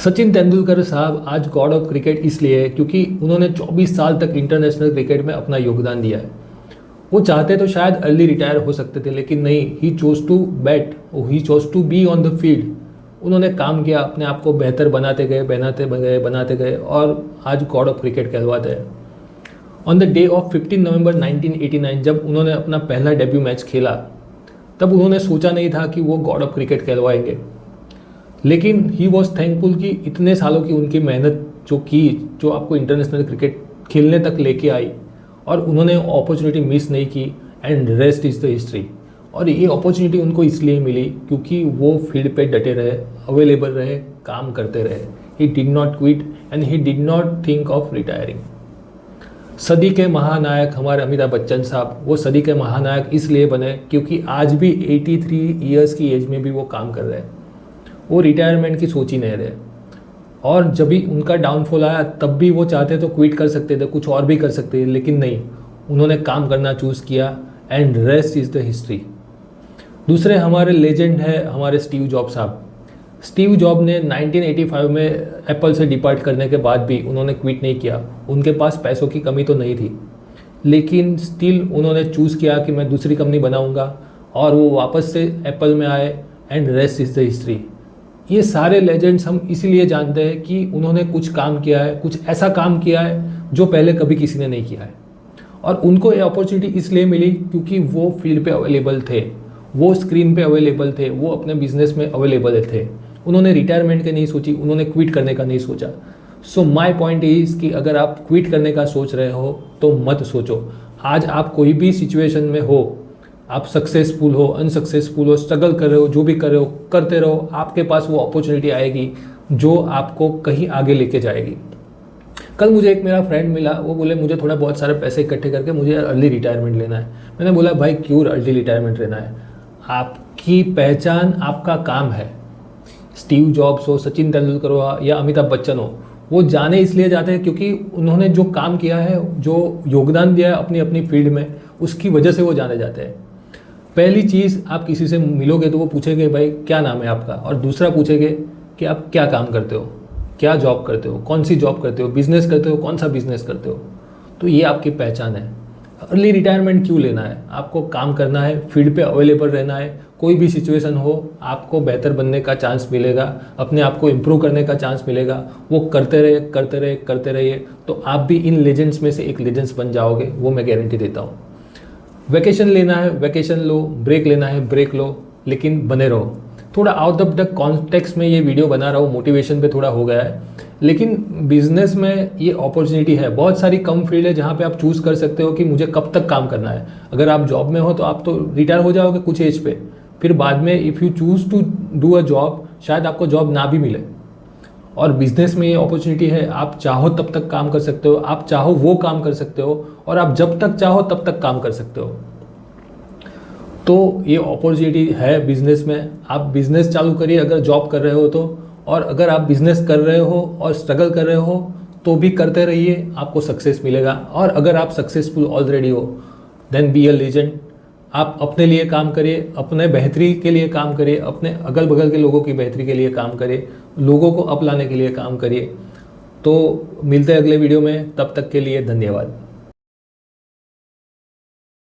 सचिन तेंदुलकर साहब आज God of cricket इसलिए है क्योंकि उन्होंने 24 साल तक इंटरनेशनल क्रिकेट में अपना योगदान दिया है। वो चाहते तो शायद अर्ली रिटायर हो सकते थे, लेकिन नहीं, he chose to bat, he chose to be on the field. उन्होंने काम किया, अपने आप को बेहतर बनाते गए और आज गॉड ऑफ क्रिकेट कहलवाते हैं। ऑन द डे ऑफ 15 नवंबर 1989 जब उन्होंने अपना पहला डेब्यू मैच खेला, तब उन्होंने सोचा नहीं था कि वो गॉड ऑफ क्रिकेट कहलवाएंगे, लेकिन ही वॉज थैंकफुल कि इतने सालों की उनकी मेहनत जो आपको इंटरनेशनल क्रिकेट खेलने तक लेके आई, और उन्होंने अपॉर्चुनिटी मिस नहीं की। And rest is the history. और ये अपॉर्चुनिटी उनको इसलिए मिली क्योंकि वो फील्ड पे डटे रहे, अवेलेबल रहे, काम करते रहे। He did not quit and he did not think of retiring. सदी के महानायक हमारे अमिताभ बच्चन साहब, वो सदी के महानायक इसलिए बने क्योंकि आज भी 83 ईयर्स की एज में भी वो काम कर रहे हैं। वो रिटायरमेंट की सोच ही नहीं रहे। और जब भी उनका डाउनफॉल आया तब भी वो चाहते तो क्विट कर सकते थे, कुछ और भी कर सकते थे, लेकिन नहीं, उन्होंने काम करना चूज़ किया। And rest is the history. दूसरे हमारे लेजेंड है हमारे स्टीव जॉब साहब। स्टीव जॉब ने 1985 में एप्पल से डिपार्ट करने के बाद भी उन्होंने क्विट नहीं किया। उनके पास पैसों की कमी तो नहीं थी, लेकिन स्टिल उन्होंने चूज़ किया कि मैं दूसरी कंपनी बनाऊंगा, और वो वापस से एप्पल में आए। And rest is the history. ये सारे लेजेंड्स हम इसीलिए जानते हैं कि उन्होंने कुछ काम किया है, कुछ ऐसा काम किया है जो पहले कभी किसी ने नहीं किया है। और उनको ये अपॉर्चुनिटी इसलिए मिली क्योंकि वो फील्ड पे अवेलेबल थे, वो स्क्रीन पे अवेलेबल थे, वो अपने बिजनेस में अवेलेबल थे। उन्होंने रिटायरमेंट की नहीं सोची, उन्होंने क्विट करने का नहीं सोचा। सो माई पॉइंट इज़ कि अगर आप क्विट करने का सोच रहे हो तो मत सोचो। आज आप कोई भी सिचुएशन में हो, आप सक्सेसफुल हो, अनसक्सेसफुल हो, स्ट्रगल कर रहे हो, जो भी कर रहे हो करते रहो, आपके पास वो अपॉर्चुनिटी आएगी जो आपको कहीं आगे लेके जाएगी। कल मुझे एक मेरा फ्रेंड मिला, वो बोले मुझे थोड़ा बहुत सारे पैसे इकट्ठे करके मुझे अर्ली रिटायरमेंट लेना है। मैंने बोला भाई क्यों अर्ली रिटायरमेंट लेना है? आपकी पहचान आपका काम है। स्टीव जॉब्स हो, सचिन तेंदुलकर हो या अमिताभ बच्चन हो, वो जाने इसलिए जाते हैं क्योंकि उन्होंने जो काम किया है, जो योगदान दिया है अपनी अपनी फील्ड में, उसकी वजह से वो जाने जाते हैं। पहली चीज़, आप किसी से मिलोगे तो वो पूछेंगे भाई क्या नाम है आपका, और दूसरा पूछेंगे कि आप क्या काम करते हो, क्या जॉब करते हो, कौन सी जॉब करते हो, बिजनेस करते हो, कौन सा बिजनेस करते हो। तो ये आपकी पहचान है। अर्ली रिटायरमेंट क्यों लेना है? आपको काम करना है, फील्ड पे अवेलेबल रहना है। कोई भी सिचुएशन हो, आपको बेहतर बनने का चांस मिलेगा, अपने आप को इम्प्रूव करने का चांस मिलेगा। वो करते रहिए तो आप भी इन लेजेंड्स में से एक लेजेंड्स बन जाओगे, वो मैं गारंटी देता हूँ। वैकेशन लेना है वैकेशन लो, ब्रेक लेना है ब्रेक लो, लेकिन बने रहो। थोड़ा आउट ऑफ द कॉन्टेक्स्ट में ये वीडियो बना रहा हूँ, मोटिवेशन पे थोड़ा हो गया है, लेकिन बिजनेस में ये अपॉर्चुनिटी है। बहुत सारी कम फील्ड है जहाँ पे आप चूज़ कर सकते हो कि मुझे कब तक काम करना है। अगर आप जॉब में हो तो आप तो रिटायर हो जाओगे कुछ एज पे, फिर बाद में if you choose to do a job, शायद आपको जॉब ना भी मिले। और बिजनेस में ये अपॉर्चुनिटी है, आप चाहो तब तक काम कर सकते हो, आप चाहो वो काम कर सकते हो, और आप जब तक चाहो तब तक काम कर सकते हो। तो ये अपॉर्चुनिटी है बिजनेस में। आप बिजनेस चालू करिए अगर जॉब कर रहे हो तो, और अगर आप बिजनेस कर रहे हो और स्ट्रगल कर रहे हो तो भी करते रहिए, आपको सक्सेस मिलेगा। और अगर आप सक्सेसफुल ऑलरेडी हो, देन बी अ लेजेंड। आप अपने लिए काम करिए, अपने बेहतरी के लिए काम करिए, अपने अगल बगल के लोगों की बेहतरी के लिए काम करिए, लोगों को अपलाने के लिए काम करिए। तो मिलते हैं अगले वीडियो में, तब तक के लिए धन्यवाद।